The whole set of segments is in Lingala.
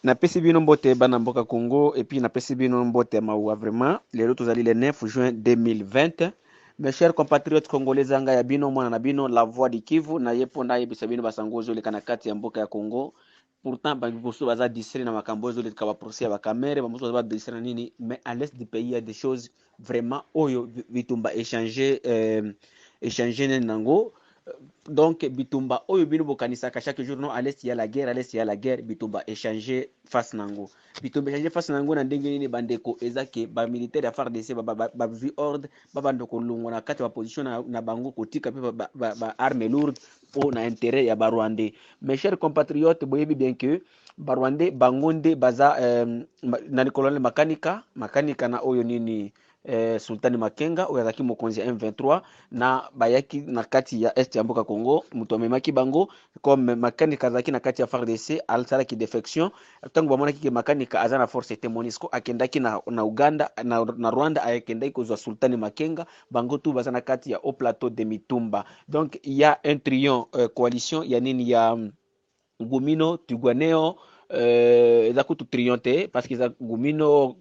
Na pesi bino mbote bana mboka Congo et puis na pesi bino mbote mawa vraiment lelo tozali le 9 juin 2020. Mes chers compatriotes congolais zanga ya bino mwana na bino la voix du Kivu na yepo na yebisa bino basango ozoleka na kati ya mboka ya Congo. Pourtant babiboso baza distrait na makambo ozoleka ba procès ya ba camere bamoso baza distrait na nini, mais à l'est du pays il y a des choses vraiment oyo bitumba échanger nango. Donc bitumba oyo bino bokanisaka chaque jour non, à l'est il y a la guerre, à l'est il y a la guerre, bitumba échanger face nango, bitumba échanger face nango na ndenge nini bandeko ezake ba militaire ya FARDC ba vu ordre ba bando kolongwa na kati ya position na bango kotika pe ba arme lourde po na intérêt ya ba Rwandais. Mes chers compatriotes, boyebi bien que ba Rwandais bangonde baza na colonel makanika na oyo nini Sultani Makenga oyo azalaki mokonzi ya M23 na bayaki na kati ya est ya mboka Congo, mutu amemaki bango comme makanika azalaki na kati ya FARDC asalaki defection ntango bamonaki ke makanika aza na force ete MONUSCO akendaki na Uganda na Rwanda akendaki kozwa Sultani Makenga, bango tu baza na kati ya au plateau de Mitumba. Donc il y a un trion coalition ya nini ya Ngumino Twirwaneho eza kutu trion te parce que eza Ngumino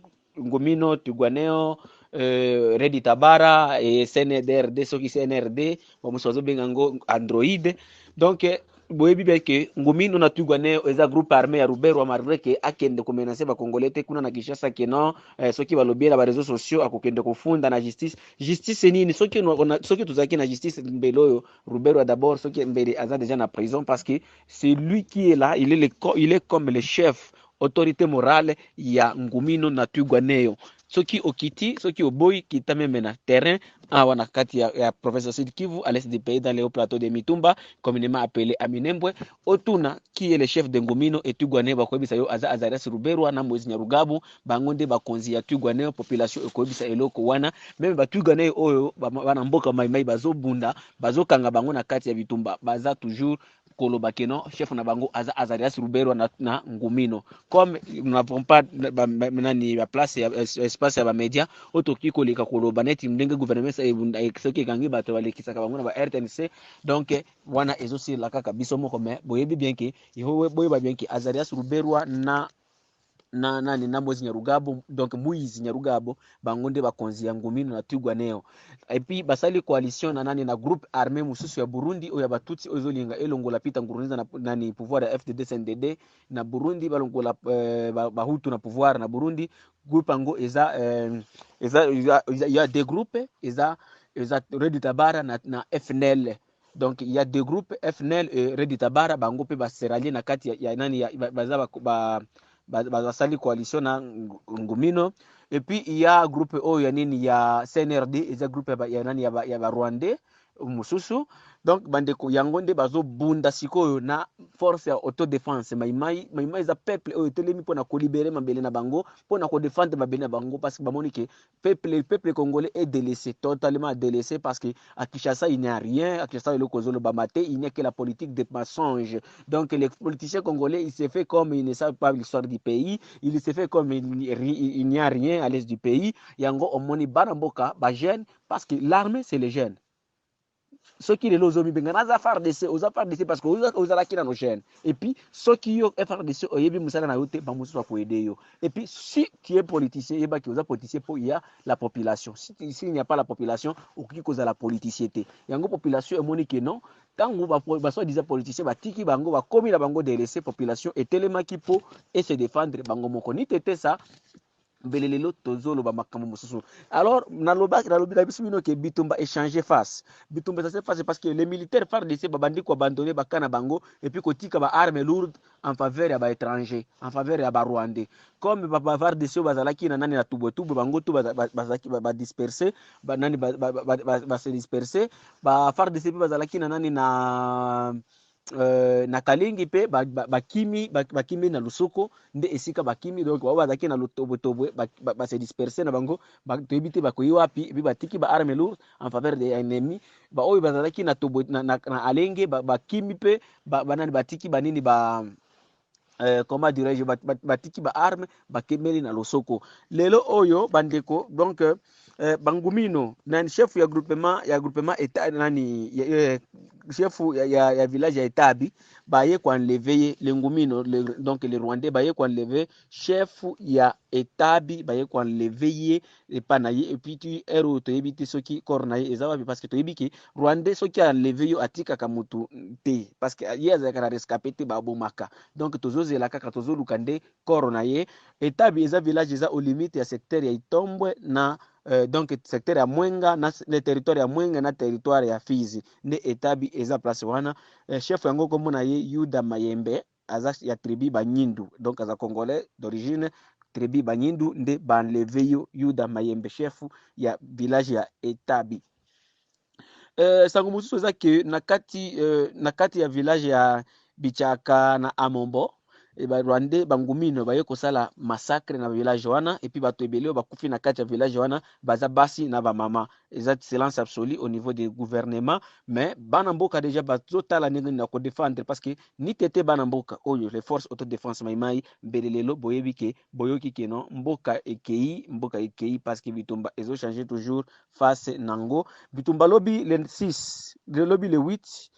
Twirwaneho Redi Tabara et CNDRD soki CNRD bamosusu bazobenga yango Android. Donc boyebi bien ke Ngumino na Twirwaneho eza groupe armé ya Ruberwa malgré ke akende komenase bakongolais te kuna na Kinshasa ke non soki balobi na bareseau sociaux akokende kofunda na justice nini soki tozalaki na justice mbele oyo Ruberwa d'abord soki mbele aza déjà na prison parce que c'est lui qui est là, il est comme le chef autorité morale ya Ngumino na Twirwaneho. Soki okiti soki oboyi kita meme na terrain awa na kati ya province Sud Kivu à l'est du pays dans le haut plateau de Mitumba communément appelé Aminembwe, otuna qui est le chef de Ngumino et Twirwaneho bakoyebisa yo aza Azarias Ruberwa na Moïse Nyarugabo bango nde bakonzi ya Twirwaneho, population ekoyebisa eloko wana meme ba Twirwaneho oyo bana mboka maimai bazobunda bazokanga bango na kati ya Bitumba baza toujours koloba keno chef na bango aza Azarias Ruberwa na Ngumino. Comme nous n'avons pas nani la place espace ya ba media otoki koleka koloba neti ndenge gouvernement soki ekangi bato balekisaka bango na ba RTNC. Donc wana ezosila kaka biso moko, mais boyebi bien ke boyeba bien ke Azarias Ruberwa na nani na Moïse Nyarugabo, donc Moïse Nyarugabo bango nde bakonzi ya Ngumino na Twirwaneho. Et puis basali coalition na nani na groupe armé mususu ya Burundi oyo batutsi ozolinga elongola Pita Nkurunziza na nani pouvoir ya FDD CNDD na Burundi balongola bahutu na pouvoir na Burundi. Groupe ango eza il y a des groupes eza Redi Tabara na FNL. Donc il y a deux groupes FNL et Redi Tabara bango pe baserali na kati ya nani ya baza basali coalition na Ngumino. Et puis il y a groupe oyo ya nini ya CNRD eza groupe ya nani ya ba Rwandais mususu. Donc bandeko yango nde bazobunda sikoyo na force ya autodéfense maimai eza peuple oyo telemi mpona kolibere mabele na bango mpona kodefendre mabele na bango, parce que bamoni ke peuple congolais est délaissé, totalement délaissé, parce que à Kinshasa il n'y a rien, à Kinshasa il n'y a que la politique de mensonge. Donc les politiciens congolais ils se fait comme ils ne savent pas l'histoire du pays, il se fait comme il n'y a rien à l'est du pays. Yango omoni bana mboka ba jeune, parce que l'armée c'est les jeunes. Ceux qui les lozomi benga naza FARDC oza FARDC parce que oza la kina no chaîne. Et puis ceux qui yo FARDC oyebi musala na yote ba musu ko aider yo. Et puis si tu es politicien yeba ki oza politicien pour il y a la population. Si il n'y a pas la population okoki koza la politicité. Yango population emoni ke non tango ba so disait politicien ba tiki bango ba komi na bango de laisser population et telemaki po et se défendre bango moko ni tete ça belelelo tozolo ba makambo mosusu. Alors nalobi na biso bino ke bitumba échanger face, bitumba ça se passe parce que les militaires FARDC babandi ko abandonner bakana bango et puis kotika ba armes lourdes en faveur ya ba étrangers, en faveur ya ba Rwandais. Comme ba FARDC bazalaki na nani na tubo bango tu bazalaki ba disperser ba nani ba se disperser ba FARDC bazalaki na nani na Kalingi pe bakimi na Lusoko nde esika bakimi, donc bazaki na lotobotobo ba se disperser na bango toyebi te bakoyi wapi, epi batiki ba arme lourde en faveur des ennemis ba oyo bazalaki na Alenge bakimi pe banani batiki banini comment dirais-je batiki ba arme bakemeli na losoko lelo oyo bandeko donc bangumino nani chef ya groupement eta nani chef ya village ya Etabi baye kwa enlever le ngumino donc les Rwandais baye kwa enlever chef ya Etabi baye kwa enlever epanaye et puis tu ero to yebiti soki kornaye ezawa parce que to yebiki Rwandais soki a enlever yo atika kamutu te parce que yeza kana rescapé te babomaka donc tozozela kaka tozoluka nde koro na ye Etabi eza village eza au limite ya secteur ya Itombwe na donc secteur ya Mwenga na le territoire ya Mwenga na territoire ya Fizi nde Etabi eza place wana chef yango kombo na ye Yuda Mayembe aza ya tribu Banyindu donc aza congolais d'origine tribu Banyindu nde banleve yo Yuda Mayembe chef ya village ya Etabi sango mosusu eza ke na kati ya village ya Bichaka na Amombo Rwandais bangumino baye kosala massacre na village wana et puis bato ebele bakufi na kati ya village wana baza basi na ba mama eza silence absolu au niveau du gouvernement mais bana mboka déjà bazotala ndenge na ko défendre parce que ni tete bana mboka oyo les forces autodéfense maimai mbelelelo boyebi ke boyoki ke non mboka ekei parce que bitumba ezo changer toujours face nango bitumba lobi le 6 le lobi le 8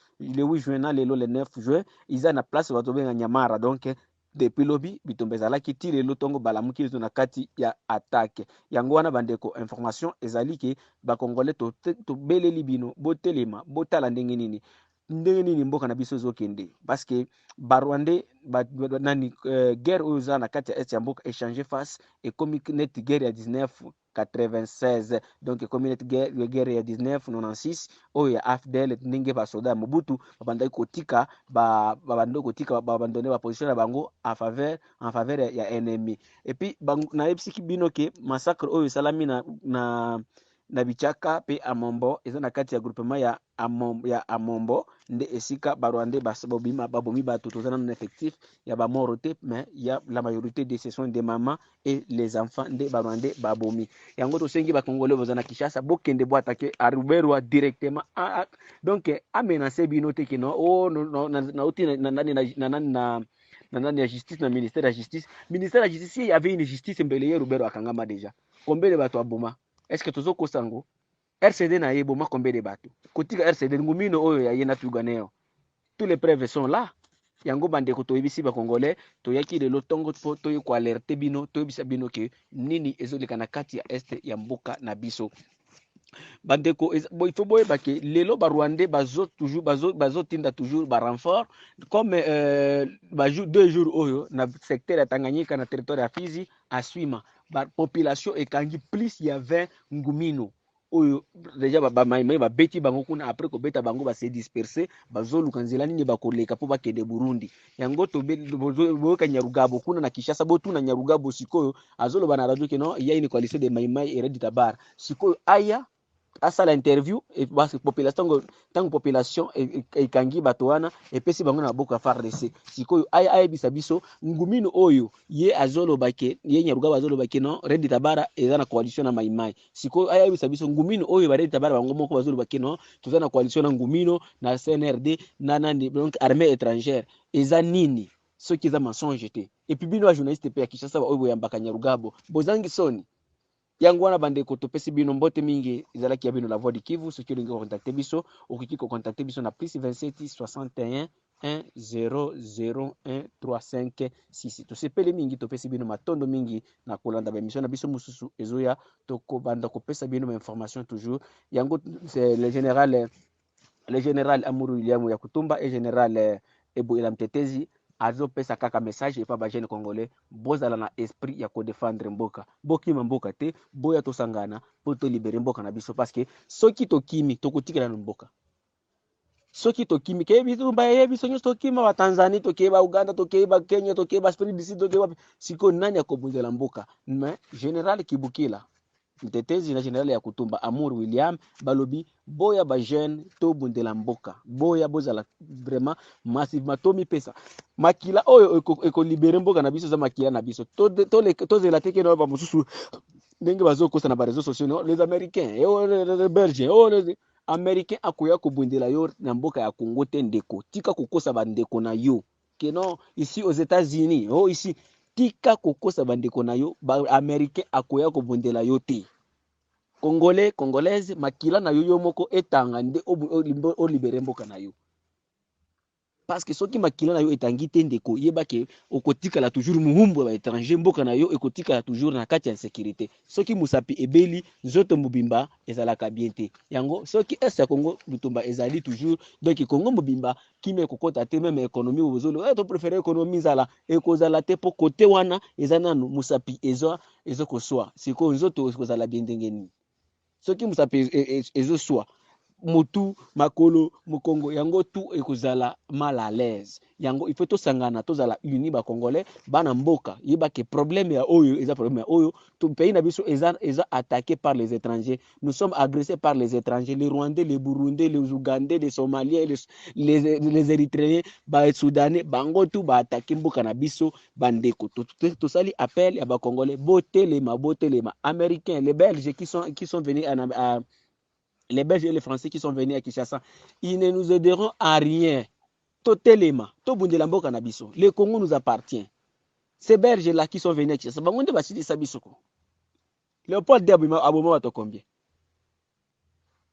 juin na lelo le 9 juin iza na place bato benga Nyamara donc depuis lobi bitumba ezalaki ti lelo tongo balamuki leto na kati ya attaque yango wana bandeko information ezali ke bakongolais to beleli bino botelema botala ndenge nini mboka na biso ezokende parce que barwandais nani guerre oyo eza na kati ya est ya mboka échanger face ekomi net guerre ya 1996 donc ekomi net guerre ya 1996 oyo ya AFDL ndenge basoda ya Mobutu babandaki kotika babandone baposition na bango en faveur ya ennemi et puis nayebisiki bino ke massacre oyo esalami na Bichaka pe Amombo eza na kati ya groupement ya Amombo nde esika barwandais babomi bato tozana na effectif ya bamoro te mais ya la majorité de ce sont des mamans et les enfants nde barwandais babomi yango tosengi bakongolais bozana Kinshasa bokende bo attaquer Aruberwa directement donc amenacer bino te kino na uti na justice na ministère de justice il y avait une justice mbele Rubero akangama déjà combien de bato aboma est-ce que tozo kosango RCD na ye boma combien de bato kotika RCD ngumino oyo ya yena tuganeo tous les preuves sont là yango bandeko toyebisi ba congolais toyaki lelo tongo to ko alerter bino toyebisa bino ke nini ezoleka na kati ya est ya mboka na biso bandeko il faut boyeba ke lelo ba rwandais bazo tinda toujours ba renfort comme ba 2 jours oyo na secteur ya Tanganyika na territoire ya Fizi aswima ba population ekangi plus ya 20 ngumino oyo déjà bamaimai babeti bango kuna après kobeta bango base disperser bazoluka nzela nini bakoleka po bakende Burundi yango boyoka Nyarugabo kuna na Kinshasa botuna Nyarugabo sikoyo azoloba na radio ke non il y a une coalition de maimai et Red Tabara sikoyo aya asala interview et parce que population ekangi bato wana epesi bango na boka FARDC sikoyo aya bisa biso ngumino oyo ye azoloba ke ye Nyarugabo azoloba ke non Red Tabara eza na coalition na maimai sikoyo aya bisa biso ngumino oyo ba Red Tabara bango moko bazoloba ke non toza na coalition na ngumino na CNRD na nani donc armée étrangère eza nini soki eza mensonge te et puis bino journaliste pe ya Kinshasa oyo boyambaka Nyarugabo bozangi soni yango wana bandeko topesi bino mbote mingi ezalaki ya bino la voix du Kivu soki olingi contacter biso okiki ko contacter biso na plus 27 61 1001 3566 tosepeli mingi topesi bino matondo mingi na kolanda ba émission na biso mususu ezoya tokobanda kopesa bino ma information toujours yango c'est le général Amour William ya Kutumba et général Eboyela Mtetezi azopesa kaka message epa ba jeune congolais bozala na esprit ya ko défendre mboka bokima mboka te boya tosangana po to libérer mboka na biso parce que soki tokimi tokotikela na mboka soki tokimi ke biso mbaye biso nyos tokima wa Tanzanie tokeba Uganda tokeba Kenya tokeba Spirit du Sud tokeba siko nani akobunzela mboka mais général Kibukila Mtetezi na général ya Kutumba Amour William balobi boya ba jeune to bundela mboka boya bozala vraiment massivement to mi pesa makila oyo eko libérer mboka na biso za makila na biso to zela teke no ba mususu ndenge bazokosa na ba réseaux sociaux les américains les belges les américains akoya ko bundela yo na mboka ya Congo te ndeko tika kokosa ba ndeko na yo que non, ici aux États-Unis, oh ici, tika kokosa bandeko na yo, ba américain akoya ko bondela yo te. Congolais, congolaise, makila na yo yo moko etanga nde o libere mboka na yo. Parce que soki makila na yo etangi te ndeko yeba ke okotikala toujours muhumbu ba étranger mboka na yo ekotikala toujours na kati ya insécurité. Soki musapi ebeli nzoto mobimba ezalaka bien te. Yango soki est ya Congo Bitumba ezali toujours donc Congo mobimba kimi ekokota te même économie bozolo to préférer économie zala ekozala te po côté wana ezananu musapi ezo koswa. Siko nzoto ekozala bien ndengeni. Soki musapi ezo swa motu makolo mokongo yango tu ekozala mal à l'aise yango il faut to sangana to zala uni ba congolais bana mboka yeba ke problème ya oyo eza problème ya oyo to pays na biso eza attaqué par les étrangers, nous sommes agressés par les étrangers, les Rwandais, les Burundais, les Ougandais, les Somaliens, les Érythréens, ba Soudanais bango tu ba attaquer mboka na biso bandeko to sali appel ya ba congolais botelema américains, les Belges qui sont venus à les Belges et les Français qui sont venus à Kinshasa, ils ne nous aideront à rien. Totelema, Tobundela Mboka na biso. Le Congo nous appartient. Ces Belges-là qui sont venus à Kinshasa, bangonde basidi sabisoko. Léopold Diabima aboma bato combien?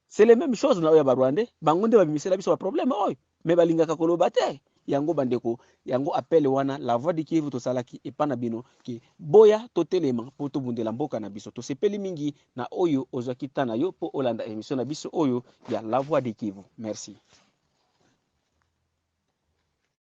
C'est les mêmes choses na oya ba Rwandais, bangonde babimisela biso ba problème oy. Mais balingaka koloba te. Yango bandeko, yango appelle wana la voix de Kivu to salaki et pana bino ki boya totelema po to bundela mboka na biso to sepeli mingi na oyo ozwaki tana yo po olanda émission na biso oyo ya la voix de Kivu. Merci.